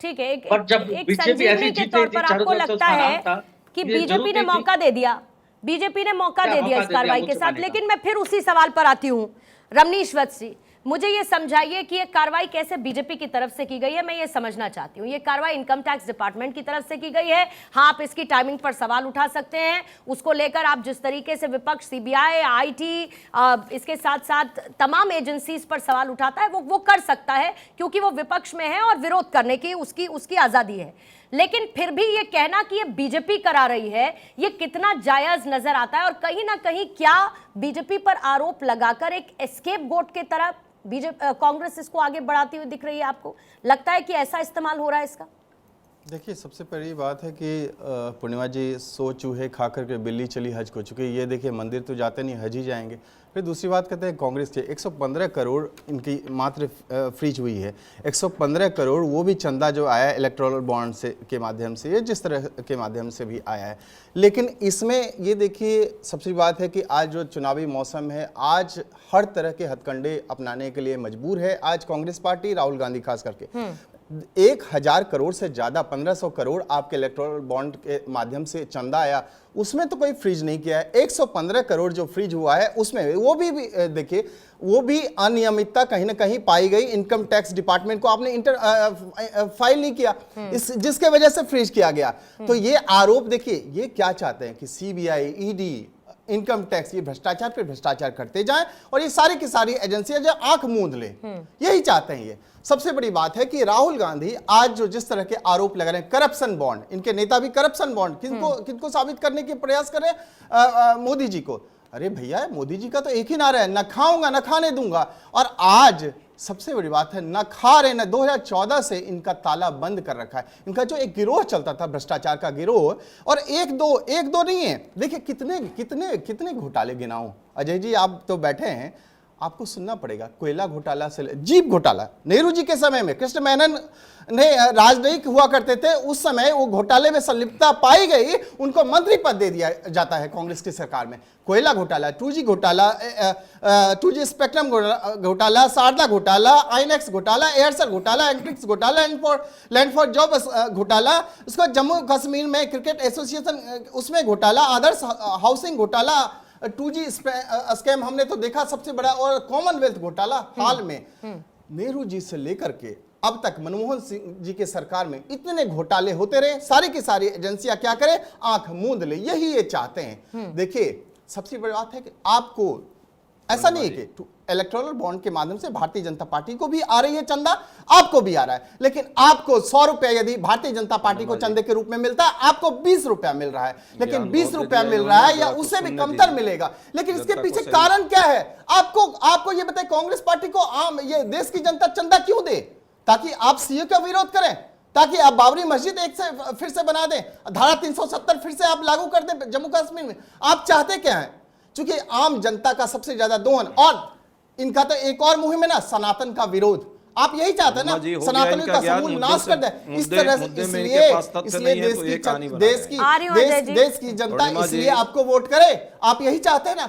ठीक है, पर जब एक बीजेपी ऐसी संजीवनी के जीत तौर रही थी, पर चारों आपको तरफ से लगता उसका है नाम था, कि ये बीजेपी जरूरत ने नहीं थी। मौका दे दिया, बीजेपी ने मौका क्या दे दिया मौका इस दे दिया कार्रवाई मुंह के साथ। छुपाने का? लेकिन मैं फिर उसी सवाल पर आती हूँ, रमनीश वत्सी, मुझे ये समझाइए कि ये कार्रवाई कैसे बीजेपी की तरफ से की गई है। मैं ये समझना चाहती हूँ। ये कार्रवाई इनकम टैक्स डिपार्टमेंट की तरफ से की गई है। हाँ, आप इसकी टाइमिंग पर सवाल उठा सकते हैं, उसको लेकर आप जिस तरीके से विपक्ष सीबीआई, आईटी, इसके साथ साथ तमाम एजेंसीज पर सवाल उठाता है, वो कर सकता है, क्योंकि वो विपक्ष में है और विरोध करने की उसकी आजादी है। लेकिन फिर भी ये कहना कि ये बीजेपी करा रही है, ये कितना जायज नजर आता है। और कहीं ना कहीं क्या बीजेपी पर आरोप लगाकर एक एस्केप गोट के तरह कांग्रेस इसको आगे बढ़ाती हुई दिख रही है? आपको लगता है कि ऐसा इस्तेमाल हो रहा है इसका? देखिए, सबसे पहली बात है कि पूर्णिमा जी, 100 चूहे खा करके बिल्ली चली हज को चुकी। ये देखिए, मंदिर तो जाते नहीं, हज ही जाएंगे। फिर दूसरी बात कहते हैं कांग्रेस के 115 करोड़ इनकी मात्र फ्रीज हुई है। 115 करोड़ वो भी चंदा जो आया है इलेक्टोरल बॉन्ड से के माध्यम से, या जिस तरह के माध्यम से भी आया है। लेकिन इसमें ये देखिए, सबसे बात है कि आज जो चुनावी मौसम है, आज हर तरह के हथकंडे अपनाने के लिए मजबूर है आज कांग्रेस पार्टी, राहुल गांधी खास करके। 1000 करोड़ से ज्यादा, 1500 करोड़ आपके इलेक्टोरल बॉन्ड के माध्यम से चंदा आया, उसमें तो कोई फ्रीज नहीं किया है। 115 करोड़ जो फ्रीज हुआ है उसमें वो भी देखिए, वो भी अनियमितता कहीं ना कहीं पाई गई। इनकम टैक्स डिपार्टमेंट को आपने फाइल नहीं किया, जिसके वजह से फ्रीज किया गया। तो ये आरोप देखिए, ये क्या चाहते हैं कि सीबीआई, ईडी, इनकम टैक्स, ये भ्रष्टाचार पे भ्रष्टाचार करते जाएं और ये सारी की सारी एजेंसियां जो आंख मूंद ले, यही चाहते हैं। ये सबसे बड़ी बात है कि राहुल गांधी आज जो जिस तरह के आरोप लगा रहे हैं, करप्शन बॉन्ड, इनके नेता भी करप्शन बॉन्ड किनको साबित करने के प्रयास कर रहे हैं? मोदी जी को। अरे भैया, मोदी जी का तो एक ही नारा है, न खाऊंगा न खाने दूंगा। और आज सबसे बड़ी बात है, न खा रहे न 2014 से इनका ताला बंद कर रखा है। इनका जो एक गिरोह चलता था, भ्रष्टाचार का गिरोह, और एक दो नहीं है। देखिए कितने घोटाले गिनाऊं। अजय जी, आप तो बैठे हैं, आपको सुनना पड़ेगा। कोयला घोटाला से जीप घोटाला, नेहरू जी के समय में कृष्ण मेनन ने राजनयिक हुआ करते थे, उस समय वो घोटाले में संलिप्तता पाई गई, उनको मंत्री पद दे दिया जाता है कांग्रेस की सरकार में। कोयला घोटाला, 2G घोटाला, 2G स्पेक्ट्रम घोटाला, शारदा घोटाला, आईएनएक्स घोटाला, एयरसेल घोटाला, एंट्रिक्स घोटाला, लैंड फॉर जॉब घोटाला, उसको जम्मू कश्मीर में क्रिकेट एसोसिएशन उसमें घोटाला, आदर्श हाउसिंग घोटाला, 2G स्कैम हमने तो देखा सबसे बड़ा, और कॉमनवेल्थ घोटाला हाल में। नेहरू जी से लेकर के अब तक मनमोहन सिंह जी के सरकार में इतने घोटाले होते रहे, सारी की सारी एजेंसियां क्या करें? आंख मूंद ले, यही ये चाहते हैं। देखिए, सबसे बड़ी बात है कि आपको ऐसा नहीं है कि इलेक्टोरल बॉन्ड के माध्यम से भारतीय जनता पार्टी को भी आ रही है चंदा, आपको भी आ रहा है, लेकिन आपको 100 रुपया यदि भारतीय जनता पार्टी को चंदे के रूप में मिलता है, आपको 20 रुपया मिल रहा है, लेकिन 20 रुपया मिल रहा है या उससे भी कमतर मिलेगा। लेकिन इसके पीछे कारण क्या है? आपको ये बताए, कांग्रेस पार्टी को आम ये देश की जनता चंदा क्यों दे? ताकि आप सीए का विरोध करें, ताकि आप बाबरी मस्जिद फिर से बना दें, धारा 370 फिर से आप लागू कर दें जम्मू कश्मीर में। आप चाहते क्या है? क्योंकि आम जनता का सबसे ज्यादा दोहन, और इनका तो एक और मुहिम है ना, सनातन का विरोध। आप यही चाहते हैं ना, सनातनियों का समूल नाश कर दे। इस तरह से इसलिए देश की जनता इसलिए आपको वोट करे। आप यही चाहते हैं ना,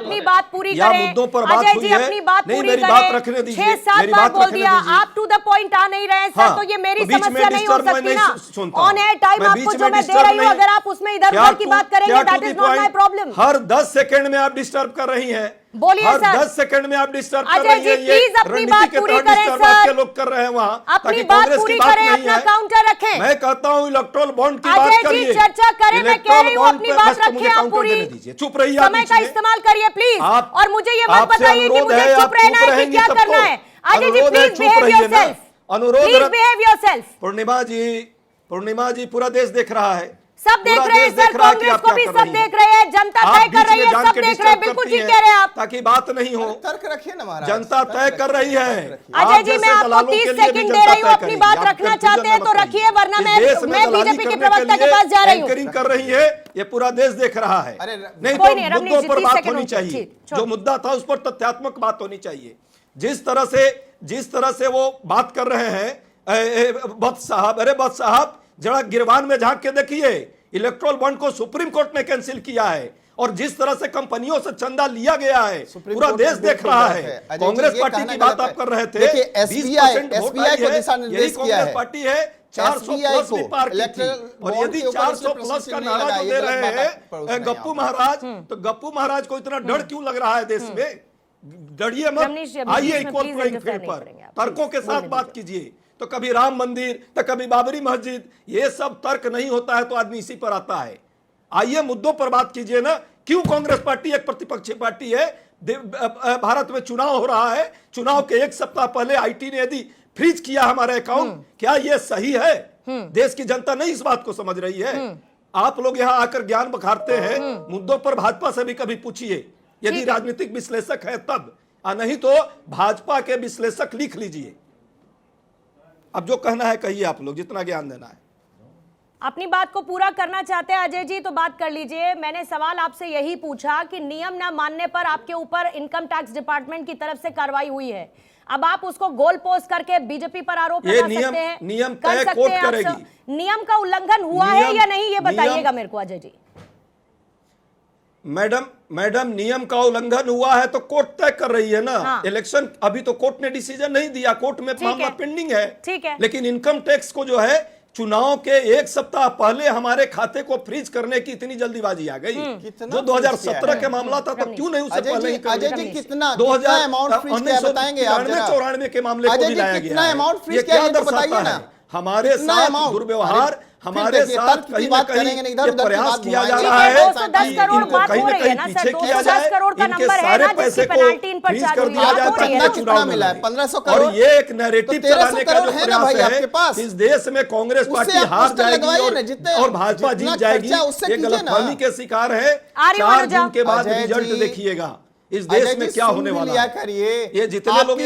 अपनी बात पूरी या करें। मुद्दों पर बात अजय हुई जी है। अपनी बात नहीं, पूरी मेरी करें। बात रखने दीजिए, 6-7 मेरी बार बात बोल रखने दिया, दीजिए। आप टू द पॉइंट आ नहीं रहे सर, हाँ, तो ये मेरी तो बीच में समस्या नहीं हो disturb मैं सकती नहीं ना। सुनता ऑन एयर टाइम मैं आपको बीच जो में मैं दे disturb रही हूँ, नहीं- अगर आप उसमें इधर क्या उधर की to- बात करेंगे, क्या to that the is not my point? Problem. Her 10 second में आप डिस्टर्ब कर रही हैं। बोलिए हर सर। 10 सेकंड में आप डिस्टर्ब कर अजय रही जी, हैं। ये प्लीज अपनी रणनीति बात के पूरी तहत करें disturb सर। आपके लोग कर रहे हैं वहां, अपनी ताकि बात कांग्रेस पूरी की बात करें, नहीं अपना है। काउंटर रखें। मैं कहता हूं इलेक्ट्रल बॉन्ड की बात अजय जी करिए। चर्चा करें, मैं कह रही हूँ इलेक्ट्रल अपनी बॉन्ड बात पे बस मुझे रखें आप काउंटर पूरी। देने दीजिए। चुप रहिए आप समय बीच का में। इस्तेमाल करिए प्लीज, आप- और मुझे ये मत आपसे बताइए कि अनुरोध मुझे है, चुप आप रहना है कि रहेंगी क्या तब करना तो। है। अजय जी अनुरोध है, प्लीज चुप बिहेव रहिए ना। योरसेल्फ, अनुरोध प्लीज रख- बिहेव योरसेल्फ। पूर्णिमा जी पूरा देश देख रहा है। सब देख पूरा रहे हैं देश सर, देख रहा है कि कांग्रेस आप को क्या भी कर सब रही हैं। देख रहे हैं, जनता आप तय कर बीच रही में है, जान सब के देख रहे disturb हैं, बिल्कुल करती ठीक हैं, कह रहे हैं आप। ताकि बात नहीं हो। तर्क रखिए ना महाराज, जनता तर्क तय कर रही है। अजय आप जी जैसे मैं आपको दलालों 30 के लिए भी सेकंड दे जनता रही हूँ, तय अपनी करेगी। बात आप रखना confusion चाहते हैं में तो मत रहिए। रखिए, वरना इस देश में मैं दलाली बीजेपी के करने प्रवक्ता के लिए पास जा रही हूँ। एंकरिंग कर रही है, ये पूरा देश देख रहा है। अरे, नहीं कोई तो नहीं, रमनीत मुद्दों जी, पर 30 बात सेकंड होनी होंगे, चाहिए। ठीक, छोड़। जो मुद्दा था उस पर तथ्यात्मक बात होनी चाहिए। जिस तरह से जिस तरह से वो बात कर रहे हैं वत्स साहब, अरे वत्स साहब जरा गिरबान में झांक के देखिए, इलेक्ट्रल बॉन्ड को सुप्रीम कोर्ट ने कैंसिल किया है और जिस तरह से कंपनियों से चंदा लिया गया है पूरा देश देख रहा है। कांग्रेस पार्टी की बात आप कर रहे थे, 20% को दिशा निर्देश किया है, पार्टी है 400 प्लस भी पार की थी। और यदि 400 प्लस का नारा जो दे रहे हैं गप्पू महाराज, तो गप्पू महाराज को इतना डर क्यों लग रहा है देश में? डरिए मत, आइए इक्वल प्लेइंग फील्ड पर तर्कों के साथ बात कीजिए। तो कभी राम मंदिर तो कभी बाबरी मस्जिद, ये सब तर्क नहीं होता है तो आदमी इसी पर आता है। आइए मुद्दों पर बात कीजिए ना। क्यों कांग्रेस पार्टी एक प्रतिपक्षी पार्टी है? भारत में चुनाव हो रहा है, चुनाव के एक सप्ताह पहले आईटी ने यदि फ्रीज किया हमारे अकाउंट, क्या यह सही है? देश की जनता नहीं इस बात को समझ रही है। आप लोग यहां आकर ज्ञान बखारते हैं, मुद्दों पर भाजपा से भी कभी पूछिए यदि राजनीतिक विश्लेषक है तब, नहीं तो भाजपा के विश्लेषक लिख लीजिए। अब जो कहना है कहिए, आप लोग जितना ज्ञान देना है। अपनी बात को पूरा करना चाहते हैं अजय जी तो बात कर लीजिए। मैंने सवाल आपसे यही पूछा कि नियम ना मानने पर आपके ऊपर इनकम टैक्स डिपार्टमेंट की तरफ से कार्रवाई हुई है, अब आप उसको गोल पोस्ट करके बीजेपी पर आरोप लगा सकते हैं, नियम कर सकते हैं आप। नियम का उल्लंघन हुआ है या नहीं, ये बताइएगा मेरे को अजय जी। मैडम नियम का उल्लंघन हुआ है तो कोर्ट तय कर रही है ना। हाँ। इलेक्शन अभी तो कोर्ट ने डिसीजन नहीं दिया, कोर्ट में मामला पेंडिंग है। ठीक है, लेकिन इनकम टैक्स को जो है चुनाव के एक सप्ताह पहले हमारे खाते को फ्रीज करने की इतनी जल्दीबाजी आ गई। जो 2017 के मामला था तो क्यों नहीं उसे पहले ही कर अजय जी कितना अमाउंट फ्रीज किया बताएंगे आप? 94 के मामले को भी लाया गया। कितना अमाउंट फ्रीज किया ये बताइए ना। हमारे साथ दुर्व्यवहार, हमारे साथ कहीं ना कहीं प्रयास किया जा रहा है कि 10 करोड़ बात हो रही है ना सर, 210 करोड़ का नंबर है ना जिसकी पेनल्टी इन पर चालू हुई है, चुनाव मिला है 1500 करोड़। और ये एक नैरेटिव चलाने का जो प्रयास है इस देश में, कांग्रेस पार्टी हार जाएगी और भाजपा जीत जाएगी, ये गलतफहमी के शिकार है। 4 जून के बाद रिजल्ट देखिएगा इस देश में क्या होने वाला है। ये जितने लोग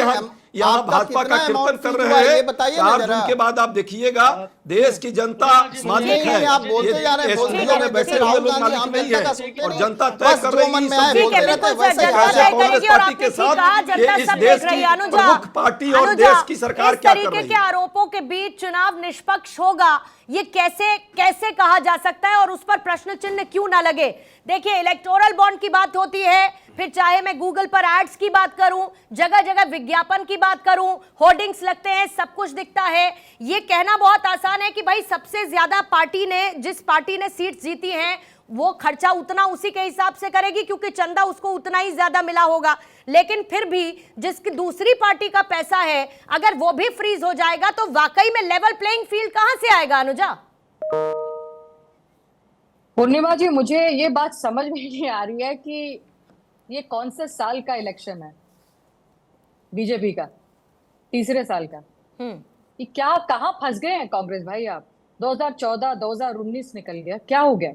यहाँ भाजपा का कीर्तन कर रहे हैं, 4 जून के बाद आप देखिएगा देश की जनता मालिक है। आप बोलते जा रहे हैं, बैठे हुए लोग मालिक नहीं है और जनता तय कर रही है। कांग्रेस पार्टी के साथ इस देश की प्रमुख पार्टी और देश की सरकार क्या कर रही है। इस तरीके के आरोपों के बीच चुनाव निष्पक्ष होगा, ये कैसे कहा जा सकता है और उस पर प्रश्न चिन्ह क्यों ना लगे? देखिए, इलेक्टोरल बॉन्ड की बात होती है, फिर चाहे मैं गूगल पर एड्स की बात करूं, जगह जगह विज्ञापन की बात करूं, होर्डिंग्स लगते हैं, सब कुछ दिखता है। ये कहना बहुत आसान है कि भाई सबसे ज्यादा जिस पार्टी ने सीट जीती हैं वो खर्चा उतना उसी के हिसाब से करेगी क्योंकि चंदा उसको उतना ही ज्यादा मिला होगा। लेकिन फिर भी जिसकी दूसरी पार्टी का पैसा है अगर वो भी फ्रीज हो जाएगा तो वाकई में लेवल प्लेइंग फील्ड कहां से आएगा? अनुजा, पूर्णिमा जी, मुझे ये बात समझ में नहीं आ रही है कि ये कौन से साल का इलेक्शन है बीजेपी का, तीसरे साल का। कि क्या कहां फंस गए हैं कांग्रेस भाई आप? 2014 2019 निकल गया, क्या हो गया?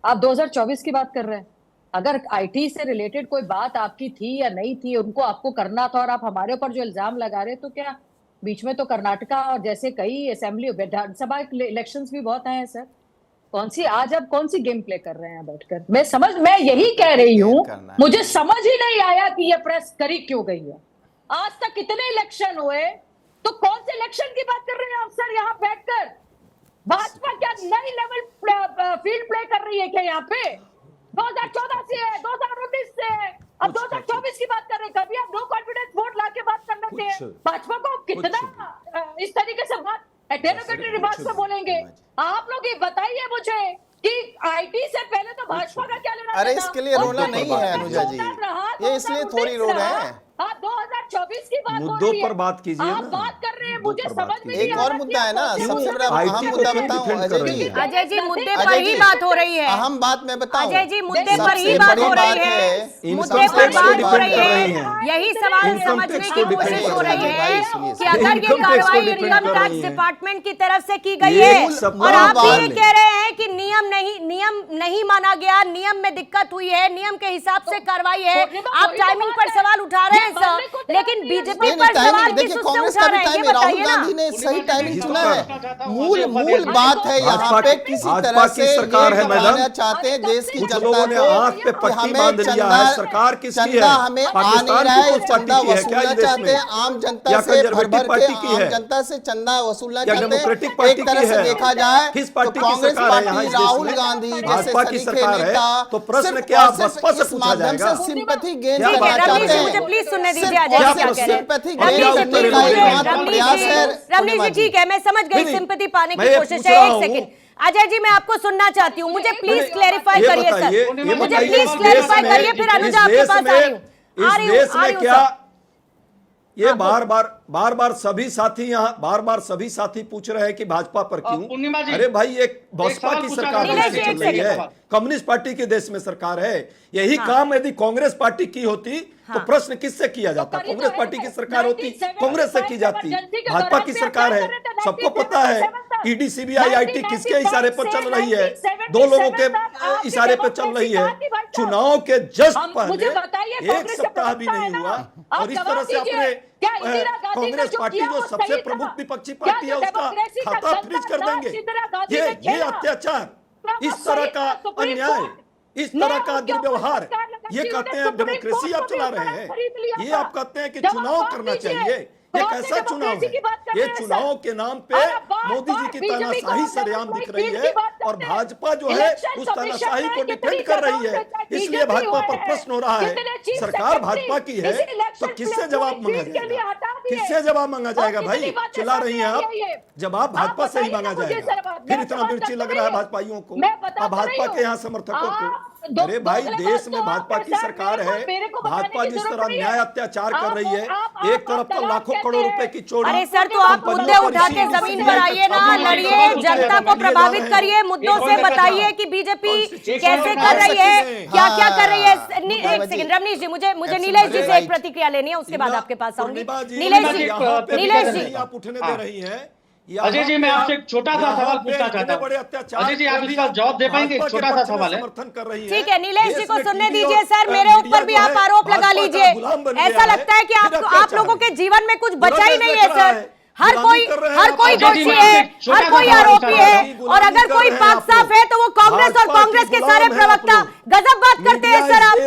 आप 2024 की बात कर रहे हैं। अगर आईटी से रिलेटेड कोई बात आपकी थी या नहीं थी, उनको आपको करना था और आप हमारे ऊपर जो इल्जाम लगा रहे, तो क्या बीच में तो कर्नाटका और जैसे कई असेंबली विधानसभा इलेक्शंस भी बहुत आए हैं सर। आज आप कौन सी गेम प्ले कर रहे हैं बैठकर? मैं यही कह रही हूँ, मुझे समझ ही नहीं आया कि ये प्रेस करी क्यों गई है। आज तक कितने इलेक्शन हुए, तो कौन से इलेक्शन की बात कर रहे हैं आप सर यहाँ बैठकर? भाजपा क्या नई लेवल फील्ड प्ले कर रही है क्या यहाँ पे? 2014 से है, 2019 से है, अब 2024 की बात कर रहे हैं। कभी आप नो कॉन्फिडेंस वोट ला के बात करना चाहिए। भाजपा को कितना इस तरीके से बात डेमोक्रेटिक रिवाज से बोलेंगे? आप लोग ये बताइए मुझे कि आईटी से पहले तो भाजपा का क्या लेना? अरे इसके लिए रोना नहीं है अनुजा जी, ये इसलिए थोड़ी रो रहे हैं। 2024 की बात मुद्दों पर बात कीजिए। आप बात कर रहे हैं, मुझे समझ में नहीं आ रहा। एक और मुद्दा है ना, सबसे बड़ा अहम मुद्दा बताऊं अजय जी, मुद्दे पर ही बात हो रही है। अहम बात मैं बताऊं अजय जी, मुद्दे पर ही बात हो रही है, मुद्दे पर बात हो रही है। यही सवाल समझने की कोशिश हो रही है कि अगर ये कार्रवाई इनकम टैक्स डिपार्टमेंट की तरफ से की गई है और आप ये कह रहे हैं कि नियम नहीं माना गया, नियम में दिक्कत हुई है, नियम के हिसाब से कार्रवाई है। आप टाइमिंग पर सवाल उठा रहे हैं सर, लेकिन बीजेपी पर सवाल किस उससे उठा रहे हैं ये बताइए ना। गांधी ने सही टाइमिंग चुना है। मूल बात है यहाँ पे किसी तरह से सरकार है मैडम, चाहते हैं देश की जनता लोगों ने आंख पे पट्टी बांध लिया है। सरकार किसकी है? चंदा हमें आ नहीं रहा है, चंदा वसूलना चाहते हैं आम जनता से, भर भर के आम जनता से चंदा वसूलना चाहते हैं। एक तरह से देखा जाए तो कांग्रेस पार्टी, राहुल गांधी जैसे सलीके नेता तो प्रश्न क्या बसपा से इस पूछा माध्यम जाएगा? से सिंपैथी गेन ठीक है, करना चाहते रमनीश जी हैं। मुझे प्लीज सुनने दीजिए। अजय जी क्या कह रहे हैं? सिंपैथी गेन करने का एकमात्र प्रयास है। रमनीश जी ठीक है, मैं समझ गई, सिंपैथी पाने की कोशिश है। एक सेकंड अजय जी, मैं आपको सुनना चाहती हूँ, मुझे प्लीज क्लैरिफाई करिए सर, मुझे प्लीज क्लैरिफाई करिए, फिर अनुजा आपके पास आ रही हूँ। इस देश में क्या ये बार बार सभी साथी यहाँ बार सभी साथी पूछ रहे हैं कि भाजपा पर क्यों? अरे भाई एक बसपा की सरकार देश में चल रही है, कम्युनिस्ट पार्टी के देश में सरकार है। यही काम यदि कांग्रेस पार्टी की होती तो प्रश्न किससे किया जाता? कांग्रेस पार्टी की सरकार होती, कांग्रेस से की जाती। भाजपा की सरकार है, सबको पता है ईडी सीबीआई आईटी किसके इशारे पर चल रही है? दो लोगों के इशारे पर चल रही है। चुनाव के जस्ट पहले एक सप्ताह भी नहीं हुआ और इस तरह से अपने कांग्रेस पार्टी जो सबसे प्रमुख विपक्षी पार्टी है उसका खाता फ्रीज कर देंगे। ये अत्याचार, इस तरह का अन्याय, इस तरह का दुर्व्यवहार, ये कहते हैं डेमोक्रेसी आप चला रहे हैं, ये आप कहते हैं कि चुनाव करना चाहिए। ये कैसा चुनाव है? ये चुनाव के नाम पे मोदी जी की तानाशाही सरेआम दिख रही है और भाजपा जो है उस तानाशाही को डिफेंड कर रही है। इसलिए भाजपा पर प्रश्न हो रहा है। सरकार भाजपा की है तो किससे जवाब मांगा जाएगा? किससे जवाब मांगा जाएगा? भाई चिल्ला रही हैं आप, जवाब भाजपा से ही मांगा जाएगा। फिर इतना मिर्ची लग रहा है भाजपाइयों को, अब भाजपा के यहाँ समर्थकों को। अरे भाई देश में भाजपा की सरकार है, भाजपा जिस तरह न्याय अत्याचार कर रही है, एक तरफ तो लाखों करोड़ रुपए की चोरी। अरे सर तो आप मुद्दे उठा के जमीन पर आइए ना, लड़िए, जनता को प्रभावित करिए, मुद्दों से बताइए कि बीजेपी कैसे कर रही है, क्या क्या कर रही है। एक सेकंड रमनीश जी, मुझे नीलेश जी से एक प्रतिक्रिया लेनी है, उसके बाद आपके पास आऊंगी। नीलेश जी आप उठने दे रही है। अजय जी मैं आपसे एक छोटा सा सवाल पूछना चाहता हूँ। अजय जी आप इसका जवाब दे पाएंगे? एक छोटा सा सवाल है। ठीक है, नीलेश जी को सुनने दीजिए सर, मेरे ऊपर भी आप आरोप लगा लीजिए। ऐसा लगता है कि आप लोगों के जीवन में कुछ बचा ही नहीं है सर। हर कोई दोषी है, हर कोई आरोपी है, और अगर कोई पाक साफ है तो वो कांग्रेस और कांग्रेस के सारे प्रवक्ता। गजब बात करते हैं सर आप।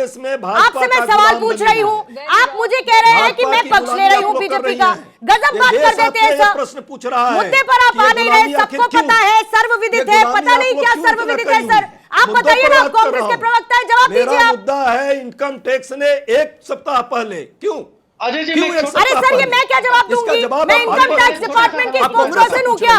आपसे मैं सवाल पूछ रही हूँ, आप मुझे कह रहे हैं कि मैं पक्ष ले रही हूँ बीजेपी का। गजब बात कर देते हैं सर। प्रश्न पूछ रहा है, मुद्दे पर आप आ नहीं रहे, सबको पता है, सर्वविदित है, पता नहीं क्या सर्वविदित है सर। आप बताइए ना, आप कांग्रेस के प्रवक्ता है, जवाब दीजिए आप। मुद्दा है इनकम टैक्स ने एक सप्ताह पहले क्यों? अजय जी अरे सर ये मैं क्या जवाब दूंगी? मैं इनकम टैक्स डिपार्टमेंट की स्पोक्सपर्सन हूँ क्या?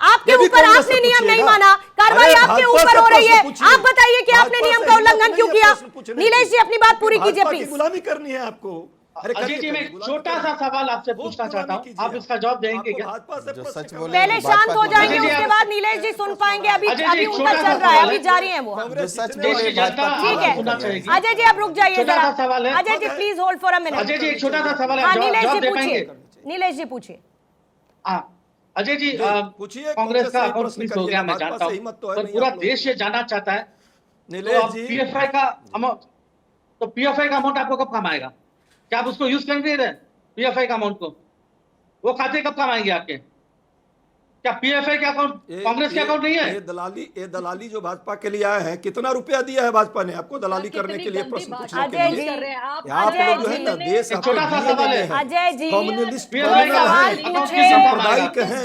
आपके ऊपर आपने नियम नहीं माना, कार्रवाई आपके ऊपर हो रही है। आप बताइए कि आपने नियम का उल्लंघन क्यों किया? नीलेश जी अपनी बात पूरी कीजिए प्लीज। गुलामी करनी है आपको। अजय जी मैं छोटा सा सवाल आपसे पूछना चाहता हूँ, आप इसका जवाब देंगे क्या? पहले शांत हो जाएंगे, उसके बाद नीलेश जी सुन पाएंगे। अभी उनका चल रहा है, अभी जारी है वो। ठीक है अजय जी आप रुक जाइए जरा। Ajay ji please hold for a minute. Ajay ji एक छोटा सा सवाल है, हाँ नीलेश जवाब जी दे पूछिए, पाएंगे? नीलेश जी पूछिए। अजय जी पूछिए। कांग्रेस का अकाउंट फ्रीज हो गया, मैं जानता हूँ, पर पूरा देश ये जानना चाहता है पीएफआई का अमाउंट, तो पीएफआई का अमाउंट आपको कब काम आएगा? क्या आप उसको यूज करेंगे पीएफआई का अमाउंट को? वो खाते कब काम आएंगे आपके? क्या पीएफआई का अकाउंट कांग्रेस के अकाउंट नहीं है? ये दलाली जो भाजपा के लिए आए हैं, कितना रुपया दिया है भाजपा ने आपको दलाली करने के लिए? प्रश्न पूछने के लिए आप लोग जो है ना देश छोटा सा सवाल है। अजय जी कम्युनिस्ट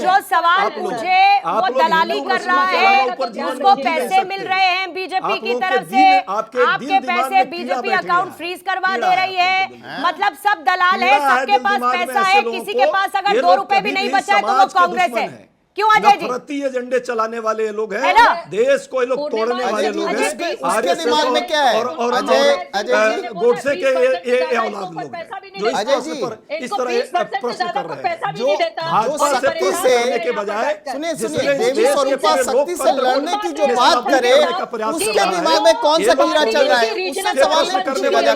जो सवाल पूछे वो दलाली कर रहा है, उसको पैसे मिल रहे हैं बीजेपी की तरफ से, आपके पैसे बीजेपी अकाउंट फ्रीज करवा दे रही है। मतलब सब दलाल है, सबके पास पैसा है, किसी के पास अगर 2 रुपए भी नहीं बचा है तो वो कांग्रेस है। क्यों अजय जी? नफरती एजेंडे चलाने वाले लोग हैं, देश को ये लोग तोड़ने वाले लोग हैं। उसके दिमाग में क्या है? और गोडसे के ये औलाद लोग हैं जो इस तरह प्रश्न कर रहे हैं, जो भाजपा से प्रश्न करने के बजाय सुनिए देवी स्वरूपा शक्ति से लड़ने की जो बात करे, उसके दिमाग में कौन सा कीड़ा चल रहा है? उससे सवाल करने वाले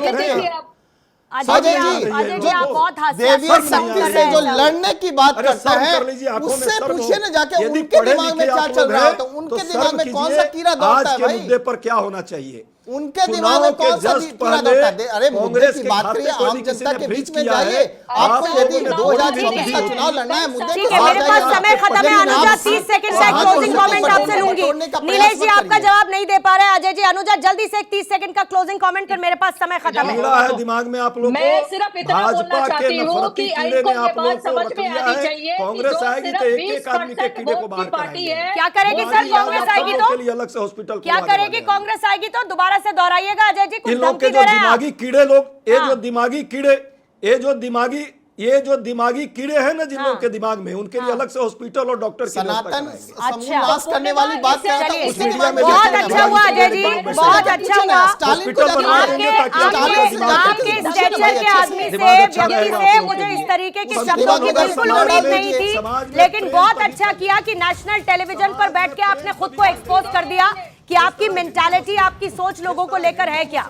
अजय जी आप बहुत देवीय शक्ति से जो लड़ने की बात करता है उससे पूछिए ना जाके उनके दिमाग में क्या चल रहा होता है, उनके दिमाग में कौन सा कीड़ा दौड़ता है भाई, मुद्दे पर क्या होना चाहिए, उनके दिमाग में कौन सा कीड़ा दौड़ता है। अरे मुद्दे की बात करिए, आम जनता के बीच में जाइए। आपको यदि 2024 का चुनाव लड़ना है, मुद्दे ठीक है, मेरे पास समय खत्म है। अनुजा 30 सेकंड का क्लोजिंग कमेंट आपसे लूंगी। नीलेश जी आपका जवाब नहीं दे पा रहे हैं। अजय जी, अनुजा जल्दी से 30 सेकंड का क्लोजिंग कमेंट कर, मेरे पास समय खत्म है। दिमाग में आप लोग मैं सिर्फ इतना बोलना चाहती हूँ कि इनको ये बात समझ में आनी चाहिए कि कांग्रेस आएगी तो एक आदमी के कीड़े को बाहर पार्टी है। क्या करेगी सर कांग्रेस आएगी तो? अलग से हॉस्पिटल क्या करेगी कांग्रेस आएगी तो? दोबारा से दोहराइएगा अजय जी, कुछ इन लोग के जो दिमागी कीड़े लोग, ये जो दिमागी कीड़े, ये जो दिमागी कीड़े हैं ना जिन लोगों के दिमाग में, उनके लिए अलग से हॉस्पिटल और डॉक्टर की सनातन समूहनाश करने वाली बात कर रहा था, उसके दिमाग में बहुत अच्छा हुआ अजय जी, बहुत अच्छा हुआ। स्टालिन को आपके स्टेचर के आदमी से, व्यक्ति से मुझे इस तरीके के शब्दों की बिल्कुल उम्मीद नहीं थी, लेकिन बहुत अच्छा किया कि नेशनल टेलीविजन पर बैठ के आपने खुद को एक्सपोज कर दिया कि आपकी मेंटालिटी, आपकी सोच लोगों को लेकर है क्या।